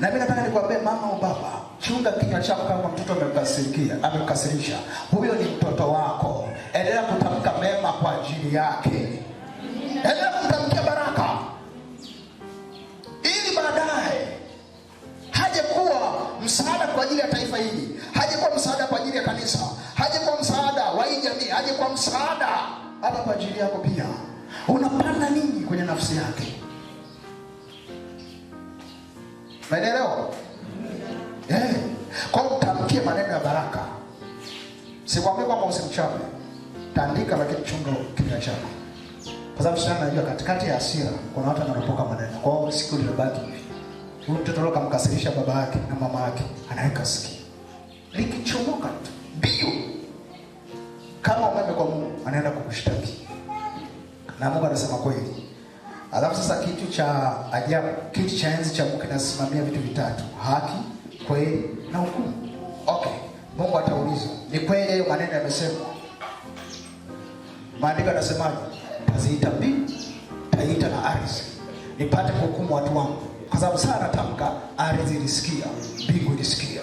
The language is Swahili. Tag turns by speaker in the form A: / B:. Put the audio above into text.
A: Na mimi nataka nikwambie mama au baba, chunga kinywa chako kama mtoto amekukasirisha. Huyo ni mtoto wako. Endelea kutamka mema kwa ajili yake. Endelea kutamkia baraka. Ili baadaye haje kuwa msaada kwa ajili ya taifa hili. Haje kuwa msaada kwa ajili ya kanisa. Haje kuwa msaada wa hii jamii. Haje kuwa msaada hata kwa ajili yako pia. Unapanda nini kwenye nafsi yake? Unaelewa? Kwa utamkie maneno ya baraka. Sikwambia kwamba usimchape. Taandika lakini chunga kinywa chako. Kwa sababu sana najua katikati ya hasira kuna watu wanaropoka maneno. Kwa hiyo siku iliyobaki hivi. Huyu mtoto leo kamkasirisha baba yake na mama yake, anaweka sikio. Likichomoka tu, bio. Kama umeme kwa Mungu, anaenda kukushtaki. Na Mungu anasema kweli. Alafu sasa kitu cha ajabu, kitu cha enzi cha Mungu kinasimamia vitu vitatu: haki, kweli na hukumu. Okay, Mungu atauliza, ni kweli hayo maneno yamesemwa? Maandiko yanasemaje? Taziita mbingu, taita na ardhi, nipate kuhukumu watu wangu. Kwa sababu sana natamka, ardhi ilisikia, mbingu ilisikia.